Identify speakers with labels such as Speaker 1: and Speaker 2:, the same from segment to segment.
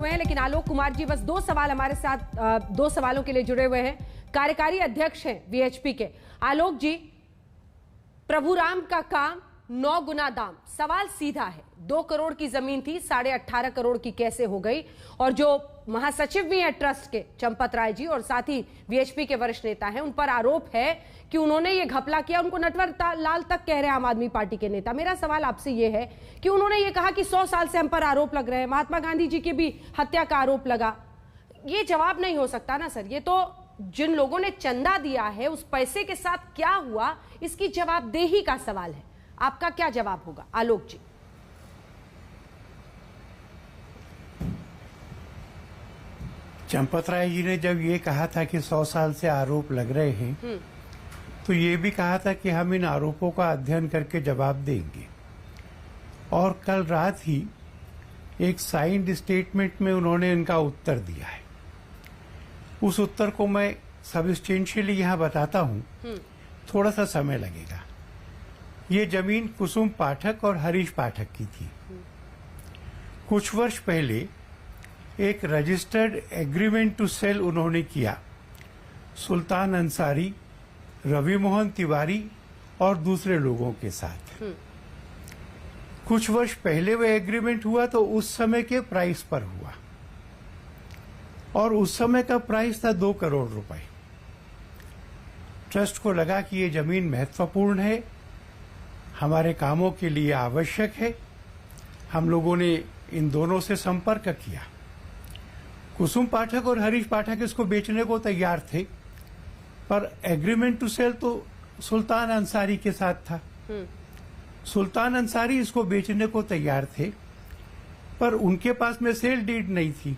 Speaker 1: हुए हैं, लेकिन आलोक कुमार जी बस दो सवाल हमारे साथ दो सवालों के लिए जुड़े हुए हैं। कार्यकारी अध्यक्ष हैं वीएचपी के आलोक जी। प्रभुराम का काम 9 गुना दाम। सवाल सीधा है, 2 करोड़ की जमीन थी 18.5 करोड़ की कैसे हो गई? और जो महासचिव भी हैं ट्रस्ट के चंपत राय जी और साथ ही वीएचपी के वरिष्ठ नेता हैं, उन पर आरोप है कि उन्होंने ये घपला किया। उनको नटवर लाल तक कह रहे हैं आम आदमी पार्टी के नेता। मेरा सवाल आपसे ये है कि उन्होंने ये कहा कि 100 साल से हम पर आरोप लग रहे हैं, महात्मा गांधी जी की भी हत्या का आरोप लगा। ये जवाब नहीं हो सकता ना सर। ये तो जिन लोगों ने चंदा दिया है उस पैसे के साथ क्या हुआ, इसकी जवाबदेही का सवाल है। आपका क्या जवाब होगा आलोक जी?
Speaker 2: चंपत राय जी ने जब ये कहा था कि 100 साल से आरोप लग रहे हैं, तो ये भी कहा था कि हम इन आरोपों का अध्ययन करके जवाब देंगे। और कल रात ही एक साइंड स्टेटमेंट में उन्होंने इनका उत्तर दिया है। उस उत्तर को मैं सबस्टेंशियली यहाँ बताता हूँ, थोड़ा सा समय लगेगा। ये जमीन कुसुम पाठक और हरीश पाठक की थी। कुछ वर्ष पहले एक रजिस्टर्ड एग्रीमेंट टू सेल उन्होंने किया सुल्तान अंसारी, रवि मोहन तिवारी और दूसरे लोगों के साथ। कुछ वर्ष पहले वह एग्रीमेंट हुआ तो उस समय के प्राइस पर हुआ और उस समय का प्राइस था 2 करोड़ रुपए। ट्रस्ट को लगा कि ये जमीन महत्वपूर्ण है, हमारे कामों के लिए आवश्यक है। हम लोगों ने इन दोनों से संपर्क किया। कुसुम पाठक और हरीश पाठक इसको बेचने को तैयार थे, पर एग्रीमेंट टू सेल तो सुल्तान अंसारी के साथ था। सुल्तान अंसारी इसको बेचने को तैयार थे, पर उनके पास में सेल डीड नहीं थी।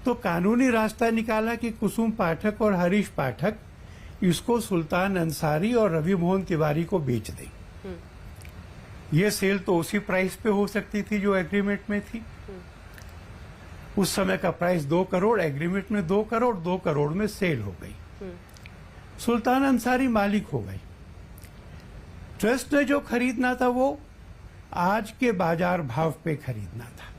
Speaker 2: तो कानूनी रास्ता निकाला कि कुसुम पाठक और हरीश पाठक इसको सुल्तान अंसारी और रवि मोहन तिवारी को बेच दें। ये सेल तो उसी प्राइस पे हो सकती थी जो एग्रीमेंट में थी। उस समय का प्राइस 2 करोड़, एग्रीमेंट में 2 करोड़, 2 करोड़ में सेल हो गई। सुल्तान अंसारी मालिक हो गई। ट्रस्ट ने जो खरीदना था वो आज के बाजार भाव पे खरीदना था।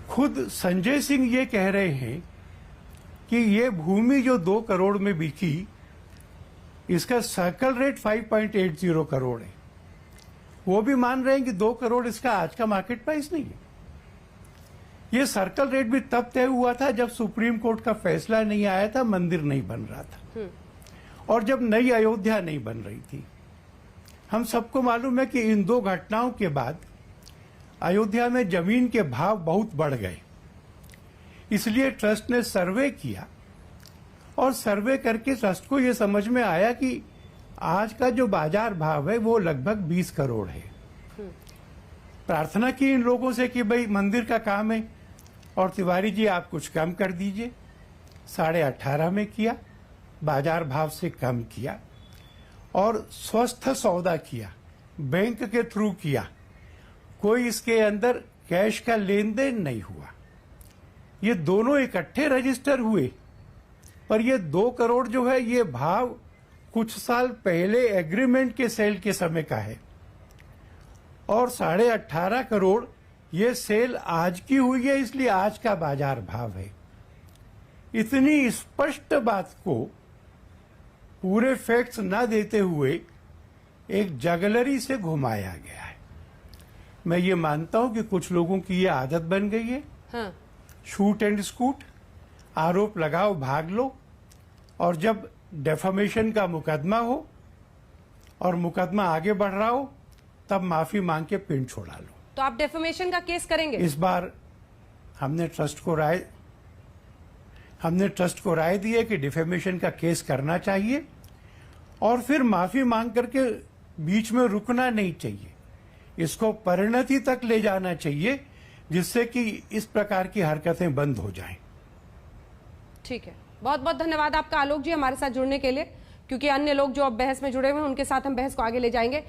Speaker 2: खुद संजय सिंह ये कह रहे हैं कि ये भूमि जो 2 करोड़ में बिकी, इसका सर्कल रेट 5.80 करोड़ है। वो भी मान रहे हैं कि 2 करोड़ इसका आज का मार्केट प्राइस नहीं है। ये सर्कल रेट भी तब तय हुआ था जब सुप्रीम कोर्ट का फैसला नहीं आया था, मंदिर नहीं बन रहा था और जब नई अयोध्या नहीं बन रही थी। हम सबको मालूम है कि इन 2 घटनाओं के बाद अयोध्या में जमीन के भाव बहुत बढ़ गए। इसलिए ट्रस्ट ने सर्वे किया और सर्वे करके ट्रस्ट को यह समझ में आया कि आज का जो बाजार भाव है वो लगभग 20 करोड़ है। प्रार्थना की इन लोगों से कि भाई मंदिर का काम है और तिवारी जी आप कुछ कम कर दीजिए। 18.5 में किया, बाजार भाव से कम किया और स्वस्थ सौदा किया, बैंक के थ्रू किया। कोई इसके अंदर कैश का लेन देन नहीं हुआ। ये दोनों इकट्ठे रजिस्टर हुए, पर ये 2 करोड़ जो है ये भाव कुछ साल पहले एग्रीमेंट के सेल के समय का है और 18.5 करोड़ ये सेल आज की हुई है, इसलिए आज का बाजार भाव है। इतनी स्पष्ट बात को पूरे फैक्ट्स न देते हुए एक जगलरी से घुमाया गया है। मैं ये मानता हूं कि कुछ लोगों की ये आदत बन गई है। हाँ। शूट एंड स्कूट, आरोप लगाओ भाग लो, और जब डेफामेशन का मुकदमा हो और मुकदमा आगे बढ़ रहा हो तब माफी मांग के पिंड छोड़ा लो।
Speaker 1: तो आप डेफामेशन का केस करेंगे?
Speaker 2: इस बार हमने ट्रस्ट को राय दी है कि डिफेमेशन का केस करना चाहिए और फिर माफी मांग करके बीच में रुकना नहीं चाहिए। इसको परिणति तक ले जाना चाहिए जिससे कि इस प्रकार की हरकतें बंद हो जाएं।
Speaker 1: ठीक है, बहुत बहुत धन्यवाद आपका आलोक जी हमारे साथ जुड़ने के लिए, क्योंकि अन्य लोग जो अब बहस में जुड़े हुए हैं उनके साथ हम बहस को आगे ले जाएंगे।